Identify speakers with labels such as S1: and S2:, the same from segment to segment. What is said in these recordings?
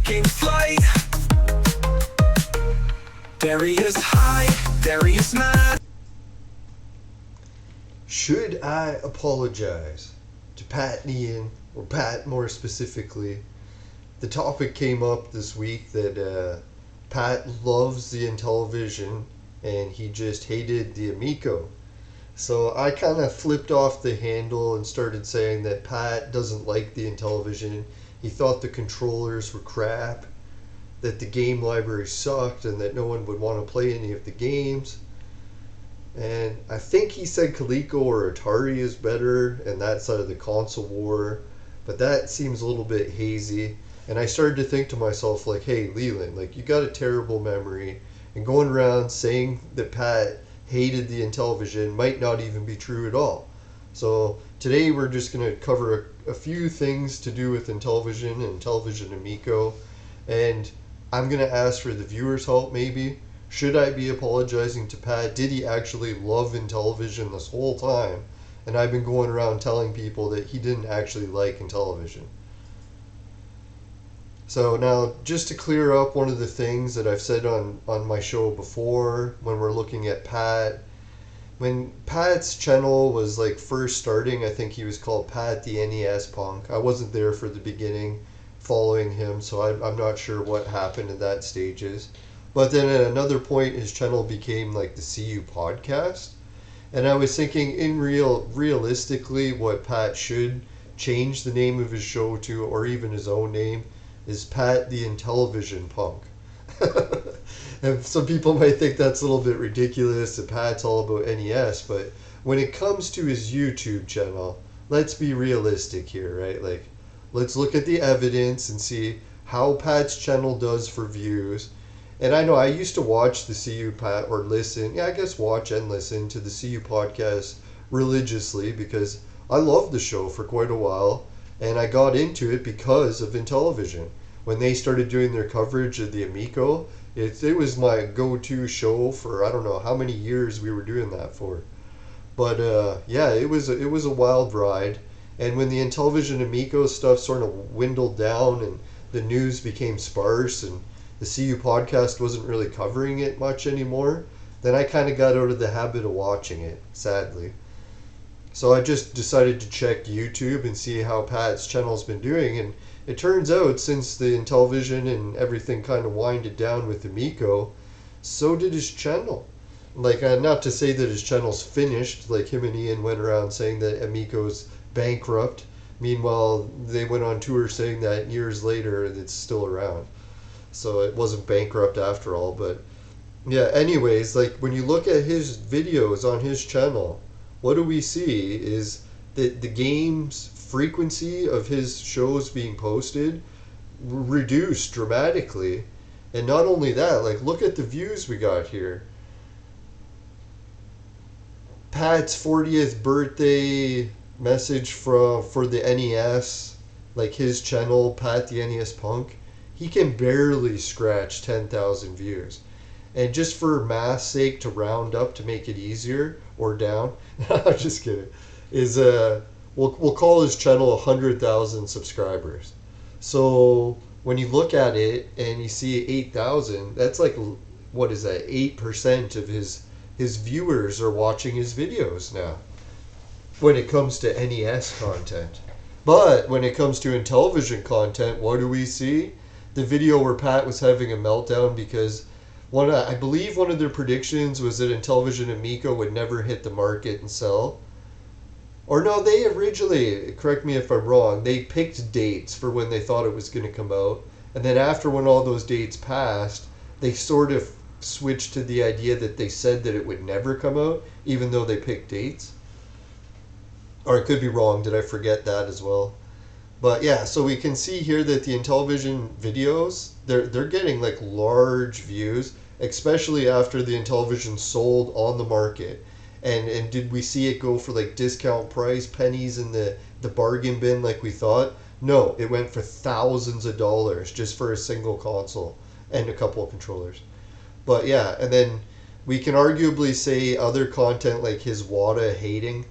S1: taking flight. There he is high, there he is mad.
S2: Should I apologize to Pat and Ian, or Pat more specifically? The topic came up this week that Pat loves the Intellivision and he just hated the Amico. So I kind of flipped off the handle and started saying that Pat doesn't like the Intellivision. He thought the controllers were crap, that the game library sucked, and that no one would want to play any of the games. And I think he said Coleco or Atari is better, and that side of the console war, but that seems a little bit hazy. And I started to think to myself, like, hey, Leland, like, you got a terrible memory, and going around saying that Pat hated the Intellivision might not even be true at all. So today we're just going to cover a few things to do with Intellivision and Intellivision Amico, and I'm going to ask for the viewers' help maybe. Should I be apologizing to Pat? Did he actually love Intellivision this whole time? And I've been going around telling people that he didn't actually like Intellivision. So now, just to clear up one of the things that I've said on my show before, when we're looking at Pat, when Pat's channel was like first starting, I think he was called Pat the NES Punk. I wasn't there for the beginning following him, so I'm not sure what happened in that stages. But then at another point, his channel became like the CU Podcast. And I was thinking, realistically, what Pat should change the name of his show to, or even his own name, is Pat the Intellivision Punk. And some people might think that's a little bit ridiculous, and Pat's all about NES, but when it comes to his YouTube channel, let's be realistic here, right? Like, let's look at the evidence and see how Pat's channel does for views. And I know I used to watch the CU Pat, or listen, I guess watch and listen to the CU podcast religiously because I loved the show for quite a while, and I got into it because of Intellivision. When they started doing their coverage of the Amico, it was my go-to show for I don't know how many years we were doing that for. But yeah, it was a wild ride. And when the Intellivision Amico stuff sort of dwindled down and the news became sparse and the CU podcast wasn't really covering it much anymore, then I kind of got out of the habit of watching it, sadly. So I just decided to check YouTube and see how Pat's channel's been doing, and it turns out since the Intellivision and everything kind of winded down with Amico, so did his channel. Like, not to say that his channel's finished, like him and Ian went around saying that Amico's bankrupt. Meanwhile, they went on tour saying that years later it's still around. So it wasn't bankrupt after all, but yeah, anyways, like when you look at his videos on his channel, what do we see is that the game's frequency of his shows being posted reduced dramatically. And not only that, like look at the views we got here. Pat's 40th birthday message for the NES, like his channel, Pat the NES Punk, he can barely scratch 10,000 views. And just for math's sake, to round up to make it easier, or down, I'm just kidding, is we'll call his channel 100,000 subscribers. So when you look at it and you see 8,000, that's like, what is that, 8% of his viewers are watching his videos now when it comes to NES content. But when it comes to Intellivision content, what do we see? The video where Pat was having a meltdown because I believe one of their predictions was that Intellivision Amico would never hit the market and sell. Or no, they originally, correct me if I'm wrong, they picked dates for when they thought it was going to come out. And then after when all those dates passed, they sort of switched to the idea that they said that it would never come out, even though they picked dates. Or it could be wrong. Did I forget that as well? But yeah, so we can see here that the Intellivision videos, they're getting like large views, especially after the Intellivision sold on the market. And did we see it go for like discount price, pennies in the bargain bin like we thought? No, it went for thousands of dollars just for a single console and a couple of controllers. But yeah, and then we can arguably say other content like his WADA hating.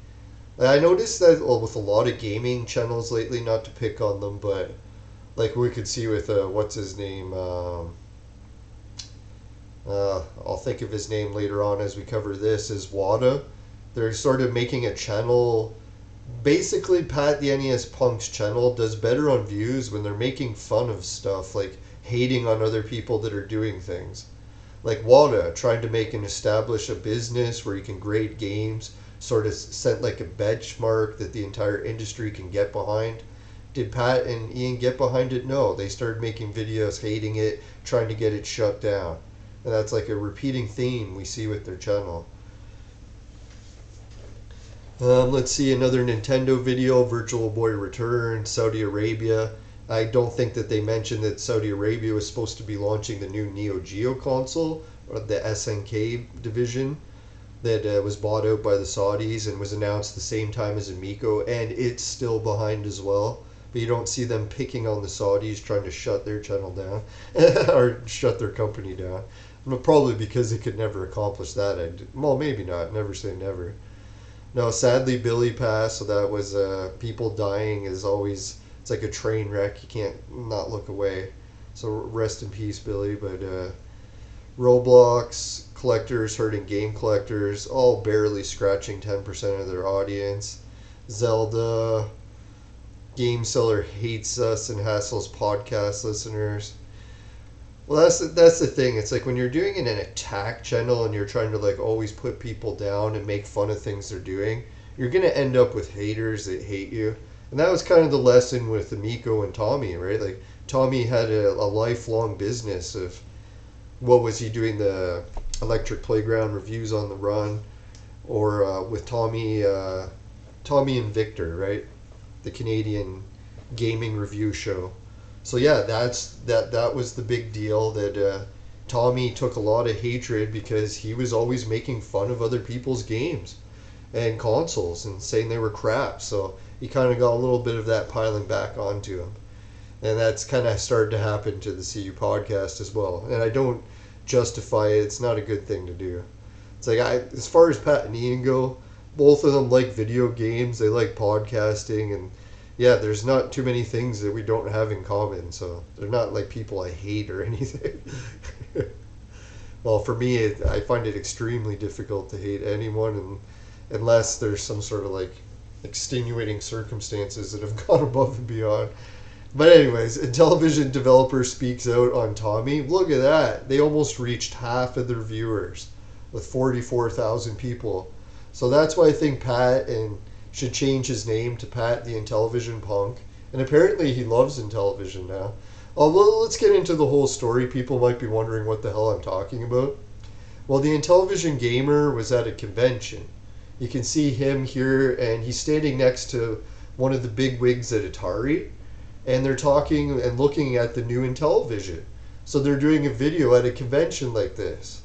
S2: I noticed that with a lot of gaming channels lately, not to pick on them, but like we could see with what's his name. I'll think of his name later on as we cover this. Is Wada? They're sort of making a channel. Basically, Pat the NES Punk's channel does better on views when they're making fun of stuff, like hating on other people that are doing things. Like Wada trying to make and establish a business where you can grade games, sort of set like a benchmark that the entire industry can get behind. Did Pat and Ian get behind it? No. They started making videos hating it, trying to get it shut down. And that's like a repeating theme we see with their channel. Let's see another Nintendo video, Virtual Boy Return, Saudi Arabia. I don't think that they mentioned that Saudi Arabia was supposed to be launching the new Neo Geo console, or the SNK division, that was bought out by the Saudis and was announced the same time as Amico, and it's still behind as well. But you don't see them picking on the Saudis trying to shut their channel down, or shut their company down. Probably because they could never accomplish that. Well, maybe not. Never say never. No, sadly, Billy passed, so that was people dying is always, it's like a train wreck. You can't not look away. So rest in peace, Billy. But Roblox collectors hurting game collectors, all barely scratching 10% of their audience. Zelda, game seller hates us and hassles podcast listeners. Well, that's the thing. It's like when you're doing an attack channel and you're trying to like always put people down and make fun of things they're doing, you're gonna end up with haters that hate you. And that was kind of the lesson with Amico and Tommy, right? Like Tommy had a lifelong business of what was he doing, the Electric Playground reviews on the run, or with Tommy and Victor, right? The Canadian gaming review show. So yeah, that was the big deal, that Tommy took a lot of hatred because he was always making fun of other people's games and consoles and saying they were crap. So he kind of got a little bit of that piling back onto him. And that's kind of started to happen to the CU podcast as well. And I don't justify it. It's not a good thing to do. It's like, as far as Pat and Ian go, both of them like video games. They like podcasting, and yeah, there's not too many things that we don't have in common, so they're not like people I hate or anything. Well, for me, I find it extremely difficult to hate anyone, unless there's some sort of like extenuating circumstances that have gone above and beyond. But anyways, Intellivision developer speaks out on Tommy. Look at that. They almost reached half of their viewers with 44,000 people. So that's why I think Pat should change his name to Pat the Intellivision Punk. And apparently he loves Intellivision now. Well, let's get into the whole story. People might be wondering what the hell I'm talking about. Well, the Intellivision gamer was at a convention. You can see him here, and he's standing next to one of the big wigs at Atari. And they're talking and looking at the new Intellivision. So they're doing a video at a convention like this.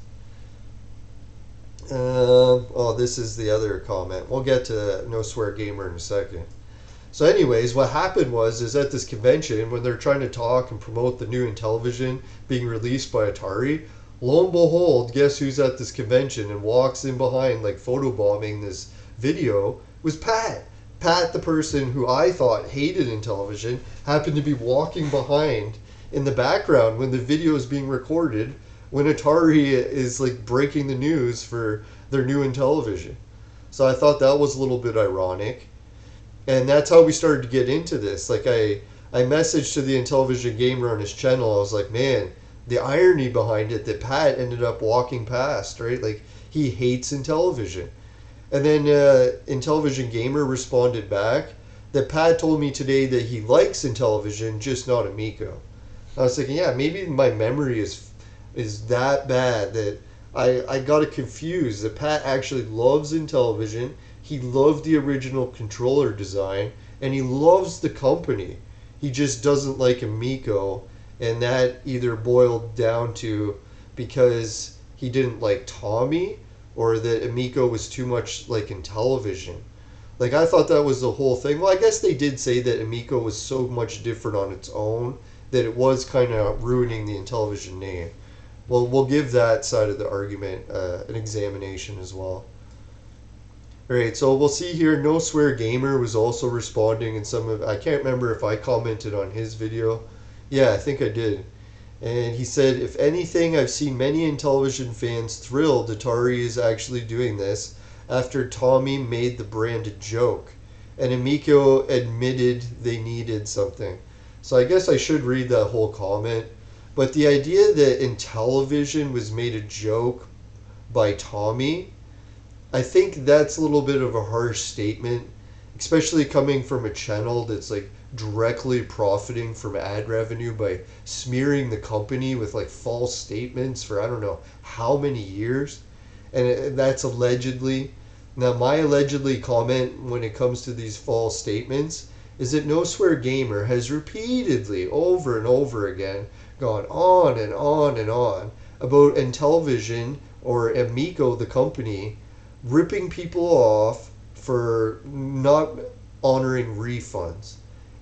S2: This is the other comment. We'll get to No Swear Gamer in a second. So anyways, what happened is at this convention, when they're trying to talk and promote the new Intellivision being released by Atari, lo and behold, guess who's at this convention and walks in behind, like photobombing this video, was Pat. Pat, the person who I thought hated Intellivision, happened to be walking behind in the background when the video is being recorded, when Atari is like breaking the news for their new Intellivision. So I thought that was a little bit ironic. And that's how we started to get into this. Like I messaged to the Intellivision gamer on his channel. I was like, man, the irony behind it that Pat ended up walking past, right? Like he hates Intellivision. And then Intellivision gamer responded back that Pat told me today that he likes Intellivision, just not Amico. I was thinking, yeah, maybe my memory is that bad that I got it confused, that Pat actually loves Intellivision, he loved the original controller design, and he loves the company. He just doesn't like Amico, and that either boiled down to because he didn't like Tommy, or that Amico was too much like Intellivision. Like, I thought that was the whole thing. Well, I guess they did say that Amico was so much different on its own that it was kind of ruining the Intellivision name. Well, we'll give that side of the argument an examination as well. Alright, so we'll see here, No Swear Gamer was also responding in some of, I can't remember if I commented on his video, Yeah, I think I did. And he said, if anything, I've seen many Intellivision fans thrilled Atari is actually doing this after Tommy made the brand a joke. And Amico admitted they needed something. So I guess I should read that whole comment. But the idea that Intellivision was made a joke by Tommy, I think that's a little bit of a harsh statement, especially coming from a channel that's like directly profiting from ad revenue by smearing the company with like false statements for I don't know how many years. And that's allegedly. Now, my allegedly comment when it comes to these false statements is that No Swear Gamer has repeatedly, over and over again, gone on and on and on about Intellivision or Amico, the company, ripping people off for not honoring refunds.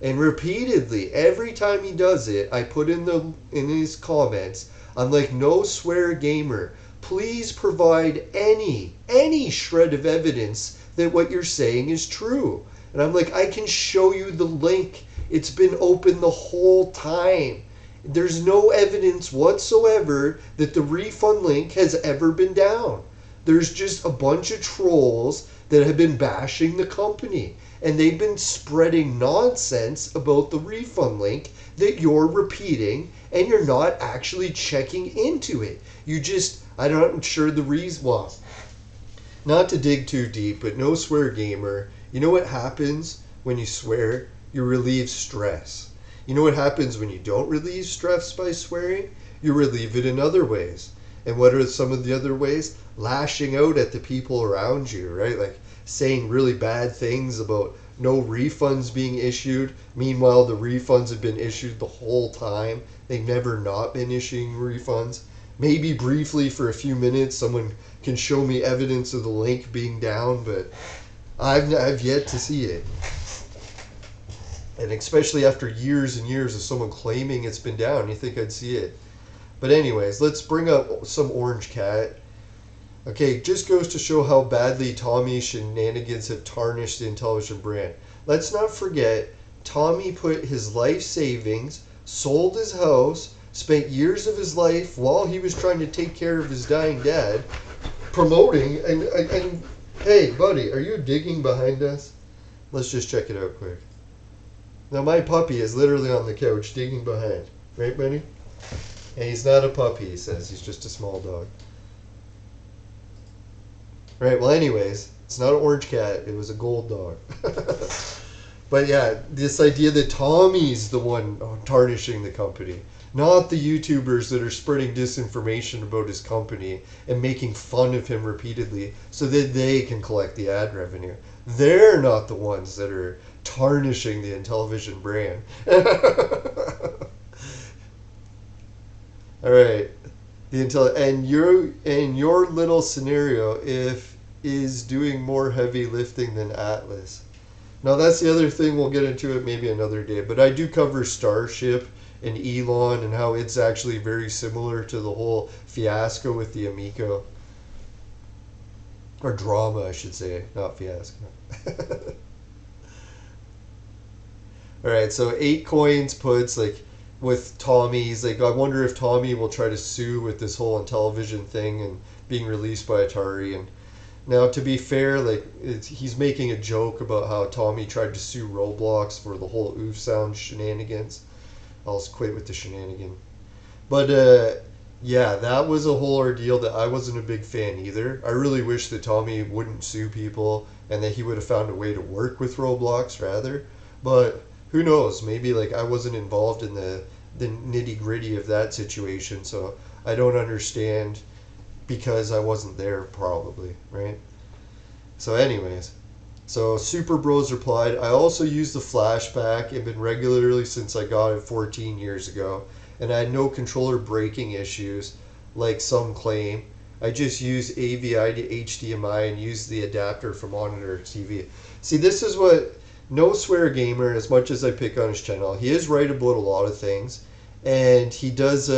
S2: And repeatedly, every time he does it, I put in his comments, I'm like, No Swear Gamer, please provide any shred of evidence that what you're saying is true. And I'm like, I can show you the link. It's been open the whole time. There's no evidence whatsoever that the refund link has ever been down. There's just a bunch of trolls that have been bashing the company. And they've been spreading nonsense about the refund link that you're repeating, and you're not actually checking into it. You just, I'm not sure the reason. Well, not to dig too deep, but No Swear Gamer, you know what happens when you swear? You relieve stress. You know what happens when you don't relieve stress by swearing? You relieve it in other ways. And what are some of the other ways? Lashing out at the people around you, right? Like saying really bad things about no refunds being issued. Meanwhile, the refunds have been issued the whole time. They've never not been issuing refunds. Maybe briefly for a few minutes, someone can show me evidence of the link being down, but I've yet to see it. And especially after years and years of someone claiming it's been down, you think I'd see it. But anyways, let's bring up some Orange Cat. Okay, just goes to show how badly Tommy's shenanigans have tarnished the Intellivision brand. Let's not forget, Tommy put his life savings, sold his house, spent years of his life while he was trying to take care of his dying dad, promoting, and hey, buddy, are you digging behind us? Let's just check it out quick. Now, my puppy is literally on the couch digging behind. Right, buddy? And he's not a puppy, he says. He's just a small dog. Right, well, anyways, it's not an orange cat. It was a gold dog. But yeah, this idea that Tommy's the one tarnishing the company, not the YouTubers that are spreading disinformation about his company and making fun of him repeatedly so that they can collect the ad revenue. They're not the ones that are tarnishing the Intellivision brand. All right, your little scenario is doing more heavy lifting than Atlas. Now that's the other thing, we'll get into it maybe another day, but I do cover Starship and Elon and how it's actually very similar to the whole fiasco with the Amico. Or drama, I should say, not fiasco. Alright, so 8 coins puts, like, with Tommy, he's like, I wonder if Tommy will try to sue with this whole Intellivision thing and being released by Atari. And now, to be fair, like, he's making a joke about how Tommy tried to sue Roblox for the whole oof sound shenanigans. I'll just quit with the shenanigan. But, yeah, that was a whole ordeal that I wasn't a big fan either. I really wish that Tommy wouldn't sue people and that he would have found a way to work with Roblox rather. But who knows? Maybe, like, I wasn't involved in the nitty-gritty of that situation, so I don't understand because I wasn't there probably, right? So anyways, so Super Bros replied, I also use the flashback and been regularly since I got it 14 years ago, and I had no controller breaking issues like some claim. I just use AVI to HDMI and use the adapter for monitor TV. See, this is what No Swear Gamer, as much as I pick on his channel, he is right about a lot of things, and he does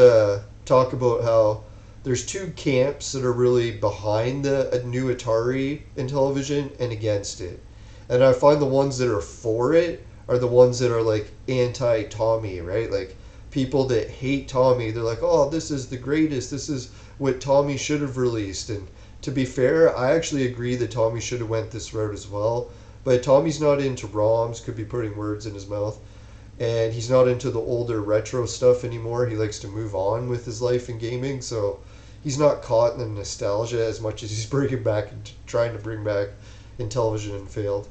S2: talk about how there's 2 camps that are really behind the new Atari Intellivision and against it. And I find the ones that are for it are the ones that are like anti-Tommy, right? Like people that hate Tommy, they're like, oh, this is the greatest, this is what Tommy should have released. And to be fair, I actually agree that Tommy should have went this route as well. But Tommy's not into ROMs, could be putting words in his mouth. And he's not into the older retro stuff anymore. He likes to move on with his life in gaming, so he's not caught in the nostalgia as much as he's bringing back and trying to bring back Intellivision and failed.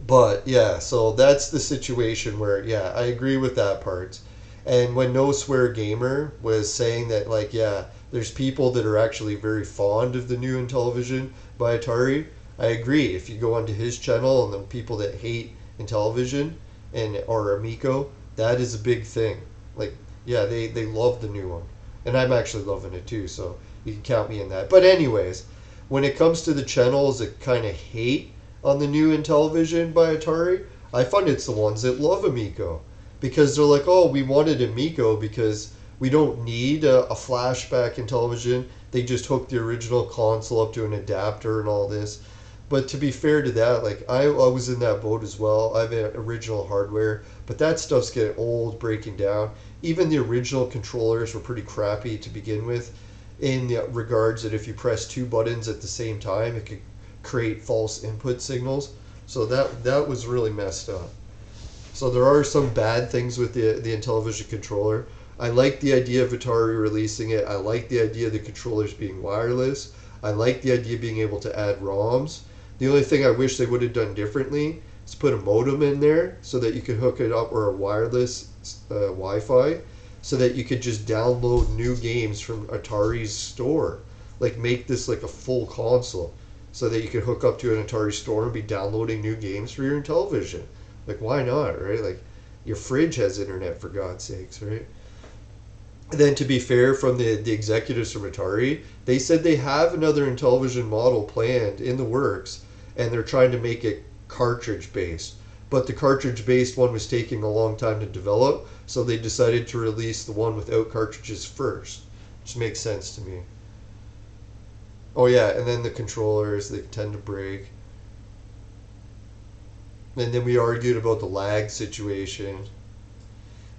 S2: But yeah, so that's the situation where, yeah, I agree with that part. And when No Swear Gamer was saying that, like, yeah, there's people that are actually very fond of the new Intellivision by Atari, I agree. If you go onto his channel and the people that hate Intellivision and or Amico, that is a big thing. Like, yeah, they love the new one. And I'm actually loving it too, so you can count me in that. But anyways, when it comes to the channels that kind of hate on the new Intellivision by Atari, I find it's the ones that love Amico. Because they're like, oh, we wanted Amico because we don't need a flashback Intellivision. They just hooked the original console up to an adapter and all this. But to be fair to that, like, I was in that boat as well. I have original hardware, but that stuff's getting old, breaking down. Even the original controllers were pretty crappy to begin with, in the regards that if you press two buttons at the same time, it could create false input signals. So that was really messed up. So there are some bad things with the Intellivision controller. I like the idea of Atari releasing it. I like the idea of the controllers being wireless. I like the idea of being able to add ROMs. The only thing I wish they would have done differently is put a modem in there so that you could hook it up, or a wireless Wi-Fi, so that you could just download new games from Atari's store. Like, make this like a full console so that you could hook up to an Atari store and be downloading new games for your Intellivision. Like, why not, right? Like, your fridge has internet, for God's sakes, right? And then, to be fair, from the executives from Atari, they said they have another Intellivision model planned in the works, and they're trying to make it cartridge-based. But the cartridge-based one was taking a long time to develop, so they decided to release the one without cartridges first, which makes sense to me. Oh yeah, and then the controllers, they tend to break. And then we argued about the lag situation.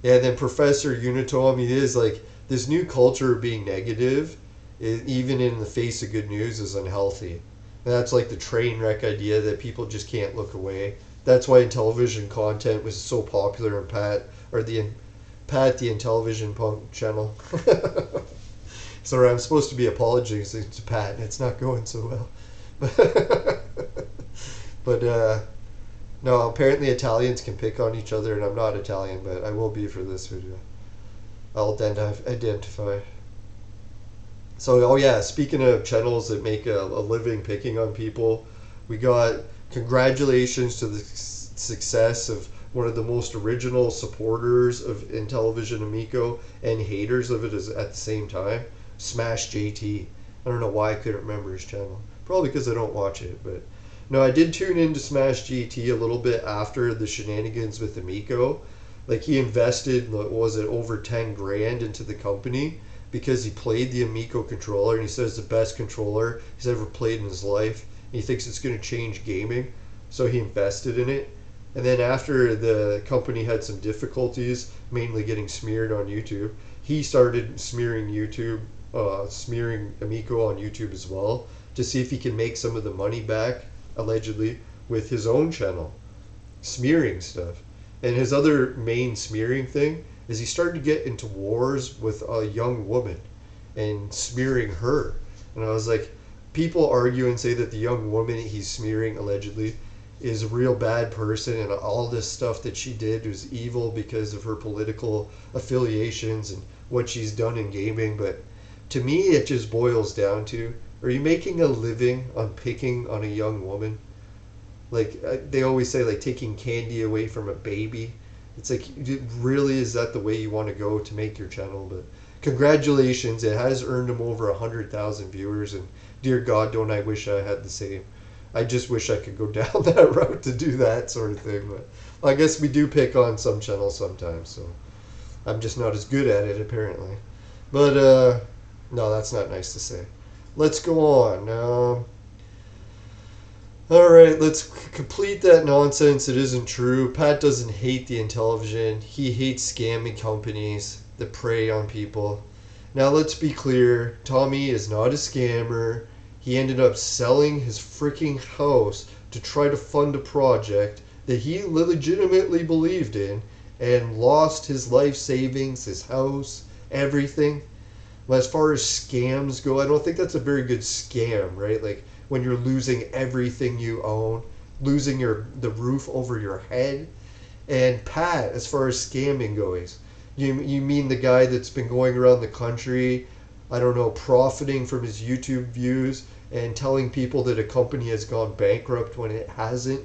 S2: Yeah, and then Professor Unitom, he is like, this new culture of being negative, even in the face of good news, is unhealthy. And that's like the train wreck idea that people just can't look away. That's why Intellivision content was so popular in Pat the Intellivision Punk channel. Sorry, I'm supposed to be apologizing to Pat, and it's not going so well. But no, apparently Italians can pick on each other, and I'm not Italian, but I will be for this video. I'll identify. So, oh yeah, speaking of channels that make a living picking on people, we got congratulations to the success of one of the most original supporters of Intellivision Amico and haters of it at the same time, Smash JT. I don't know why I couldn't remember his channel. Probably because I don't watch it, but no, I did tune into Smash GT a little bit after the shenanigans with Amico. Like, he invested, what was it, over 10 grand into the company because he played the Amico controller, and he says the best controller he's ever played in his life. And he thinks it's going to change gaming, so he invested in it. And then after the company had some difficulties, mainly getting smeared on YouTube, he started smearing Amico on YouTube as well, to see if he can make some of the money back, allegedly, with his own channel, smearing stuff. And his other main smearing thing is he started to get into wars with a young woman and smearing her. And I was like, people argue and say that the young woman he's smearing, allegedly, is a real bad person, and all this stuff that she did was evil because of her political affiliations and what she's done in gaming. But to me, it just boils down to, are you making a living on picking on a young woman? Like, they always say, like, taking candy away from a baby. It's like, really, is that the way you want to go to make your channel? But congratulations, it has earned him over 100,000 viewers, and dear God, don't I wish I had the same. I just wish I could go down that route to do that sort of thing. But well, I guess we do pick on some channels sometimes, so I'm just not as good at it, apparently. But no, that's not nice to say. Let's go on. Alright, let's complete that nonsense. It isn't true. Pat doesn't hate the Intellivision. He hates scamming companies that prey on people. Now, let's be clear. Tommy is not a scammer. He ended up selling his freaking house to try to fund a project that he legitimately believed in and lost his life savings, his house, everything. Well, as far as scams go, I don't think that's a very good scam, right? Like when you're losing everything you own, losing the roof over your head. And Pat, as far as scamming goes, you mean the guy that's been going around the country, I don't know, profiting from his YouTube views and telling people that a company has gone bankrupt when it hasn't,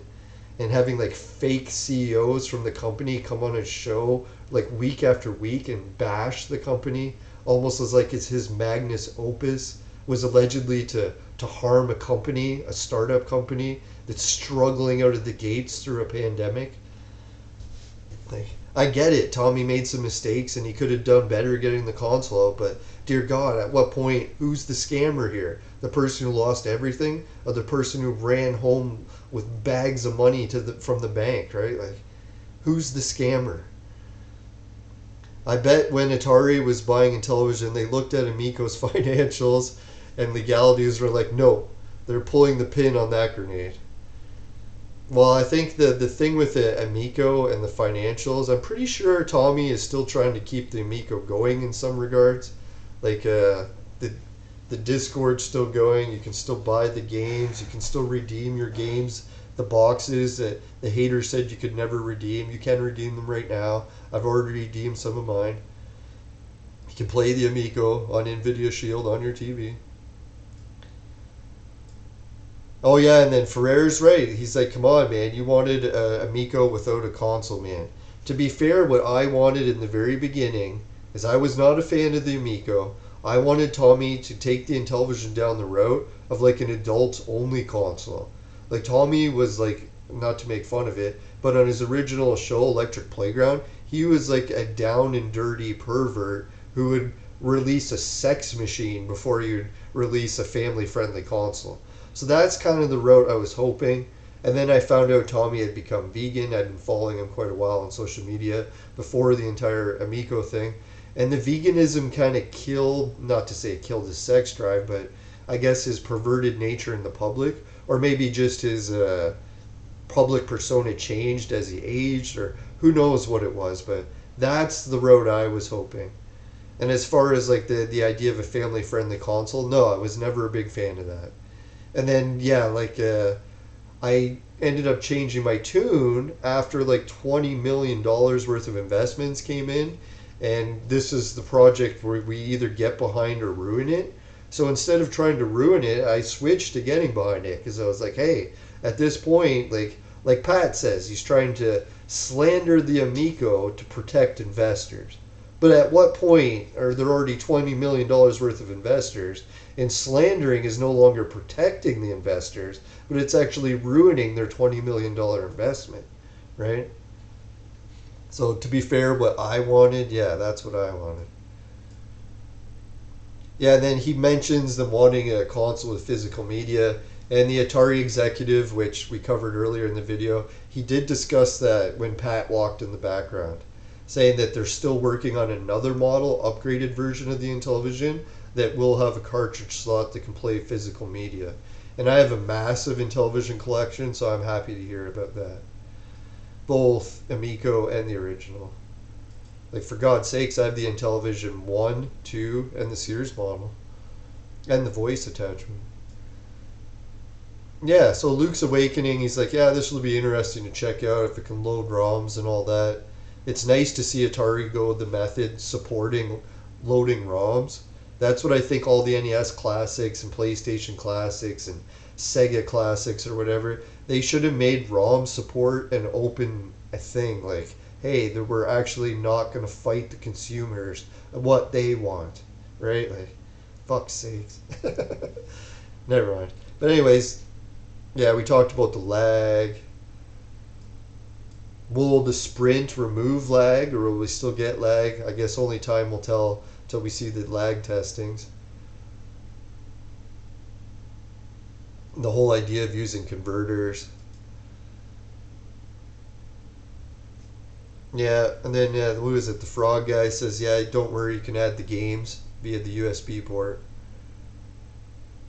S2: and having like fake CEOs from the company come on his show like week after week and bash the company almost as like it's his magnus opus, was allegedly to harm a company, a startup company that's struggling out of the gates through a pandemic. Like, I get it. Tommy made some mistakes and he could have done better getting the console out, but dear God, at what point, who's the scammer here? The person who lost everything, or the person who ran home with bags of money from the bank, right? Like, who's the scammer? I bet when Atari was buying Intellivision, they looked at Amico's financials and legalities were like, no, they're pulling the pin on that grenade. Well, I think the thing with the Amico and the financials, I'm pretty sure Tommy is still trying to keep the Amico going in some regards. Like the Discord's still going. You can still buy the games. You can still redeem your games. The boxes that the haters said you could never redeem, you can redeem them right now. I've already redeemed some of mine. You can play the Amico on NVIDIA Shield on your TV. Oh yeah, and then Ferrer's right. He's like, come on, man, you wanted Amico without a console, man. To be fair, what I wanted in the very beginning is I was not a fan of the Amico. I wanted Tommy to take the Intellivision down the route of like an adults only console. Like Tommy was like, not to make fun of it, but on his original show, Electric Playground, he was like a down and dirty pervert who would release a sex machine before he would release a family friendly console. So that's kind of the route I was hoping. And then I found out Tommy had become vegan. I'd been following him quite a while on social media before the entire Amico thing. And the veganism kind of killed, not to say it killed his sex drive, but I guess his perverted nature in the public. Or maybe just his public persona changed as he aged, or who knows what it was. But that's the road I was hoping. And as far as like the idea of a family friendly console, no, I was never a big fan of that. And then yeah, like I ended up changing my tune after like $20 million worth of investments came in, and this is the project where we either get behind or ruin it. So instead of trying to ruin it, I switched to getting behind it because I was like, hey, at this point, like Pat says, he's trying to slander the Amico to protect investors. But at what point are there already $20 million worth of investors, and slandering is no longer protecting the investors, but it's actually ruining their $20 million investment, right? So to be fair, what I wanted, yeah, that's what I wanted. Yeah, and then he mentions them wanting a console with physical media, and the Atari executive, which we covered earlier in the video, he did discuss that when Pat walked in the background, saying that they're still working on another model, upgraded version of the Intellivision that will have a cartridge slot that can play physical media. And I have a massive Intellivision collection, so I'm happy to hear about that. Both Amico and the original. Like, for God's sakes, I have the Intellivision 1, 2, and the Sears model. And the voice attachment. Yeah, so Luke's Awakening, he's like, yeah, this will be interesting to check out if it can load ROMs and all that. It's nice to see Atari go the method supporting loading ROMs. That's what I think all the NES classics and PlayStation classics and Sega classics or whatever, they should have made ROM support an open thing. Like, hey, we're actually not going to fight the consumers what they want, right? Like, fuck's sakes. Never mind. But anyways, yeah, we talked about the lag. Will the Sprint remove lag, or will we still get lag? I guess only time will tell till we see the lag testings. the whole idea of using converters. Yeah, and then who is it? The frog guy says, "Yeah, don't worry, you can add the games via the USB port."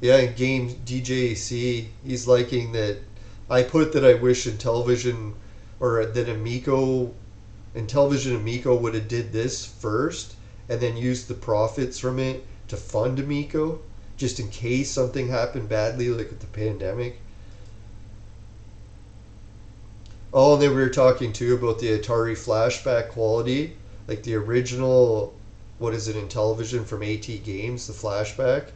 S2: Yeah, and games DJC, he's liking that I put that I wish Intellivision or that Intellivision Amico would have did this first and then used the profits from it to fund Amico just in case something happened badly like with the pandemic. Oh, and then we were talking too about the Atari flashback quality, like the original, what is it, Intellivision from AT Games, the flashback.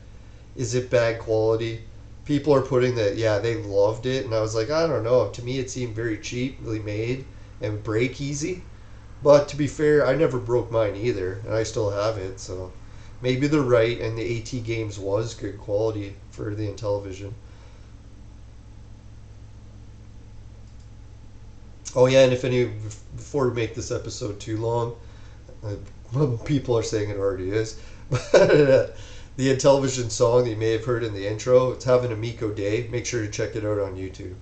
S2: Is it bad quality? People are putting that, yeah, they loved it, and I was like, I don't know. To me, it seemed very cheaply made and break easy. But to be fair, I never broke mine either, and I still have it, so maybe they're right, and the AT Games was good quality for the Intellivision. Oh yeah, and if any before we make this episode too long, people are saying it already is, but the Intellivision song that you may have heard in the intro, it's having a Miko day. Make sure to check it out on YouTube.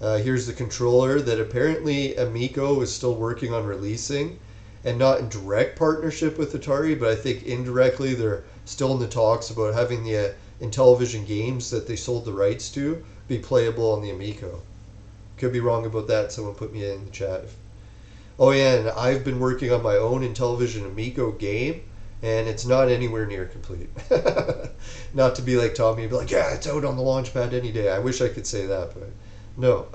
S2: Here's the controller that apparently Amico is still working on releasing, and not in direct partnership with Atari, but I think indirectly they're still in the talks about having the Intellivision games that they sold the rights to be playable on the Amico. Could be wrong about that. Someone put me in the chat. Oh yeah, and I've been working on my own Intellivision Amico game, and it's not anywhere near complete. Not to be like Tommy and be like, yeah, it's out on the launch pad any day. I wish I could say that, but no.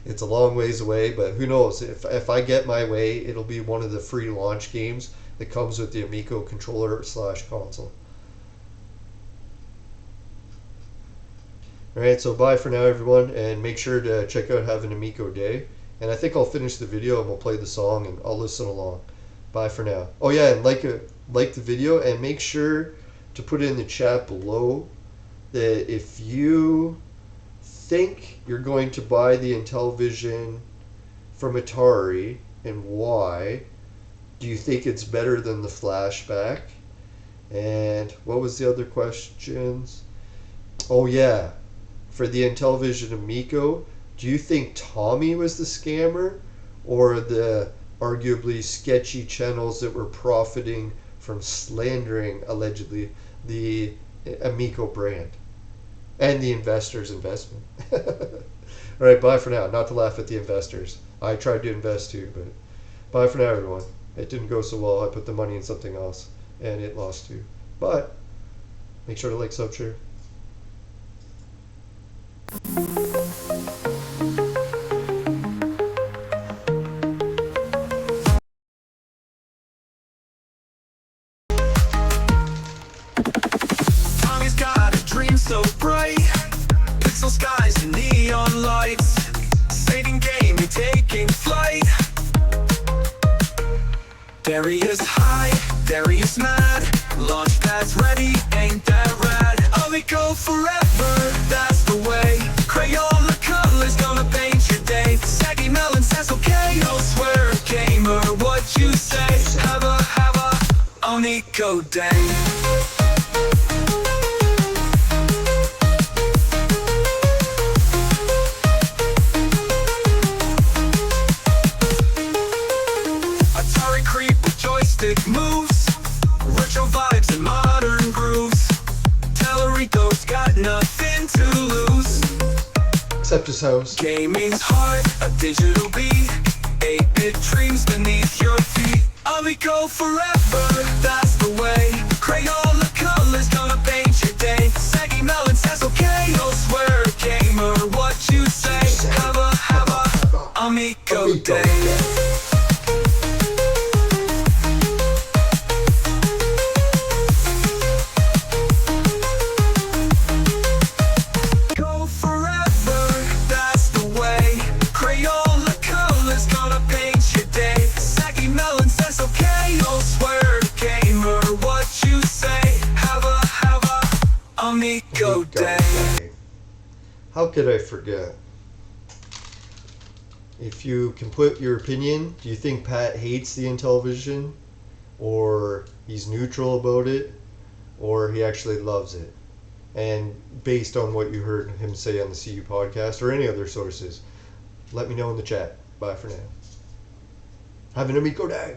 S2: It's a long ways away, but who knows? If I get my way, it'll be one of the free launch games that comes with the Amico controller / console. Alright, so bye for now, everyone, and make sure to check out Have an Amico Day. And I think I'll finish the video and we'll play the song and I'll listen along. Bye for now. Oh yeah, and like the video, and make sure to put in the chat below that if you think you're going to buy the Intellivision from Atari and why. Do you think it's better than the flashback? And what was the other questions? Oh yeah, for the Intellivision Amico, do you think Tommy was the scammer or the arguably sketchy channels that were profiting from slandering, allegedly, the Amico brand and the investors' investment? Alright, bye for now. Not to laugh at the investors. I tried to invest too, but bye for now, everyone. It didn't go so well. I put the money in something else and it lost too. But make sure to like, sub, share.
S1: Tommy's got a dream so bright, pixel skies and neon lights, Satan gaming taking flight. There he is high, there he is mad, launch pad's ready, ain't that rad? Oh, we go forever, that's the way, Crayola colors gonna paint your day. Saggy Melon says okay, no swear gamer, what you say? Have a Amico day. Atari creep with joystick moves, retro vibes and modern grooves. Tellerico's got nothing to lose.
S2: Except his house.
S1: Gaming's hard, a digital beat, 8-bit dreams beneath your feet. Amico forever, that's the way, Crayola colors gonna paint your day. Saggy Melon says okay, no swear gamer, what you say? Have a Amico day. Go forever, that's the way, Crayola colors gonna paint your day. Saggy Melon says okay, no swear gamer, what you say? Have a Amico day.
S2: How could I forget? If you can put your opinion, do you think Pat hates the Intellivision? Or he's neutral about it? Or he actually loves it? and based on what you heard him say on the CU podcast or any other sources, let me know in the chat. Bye for now. Have an amigo day.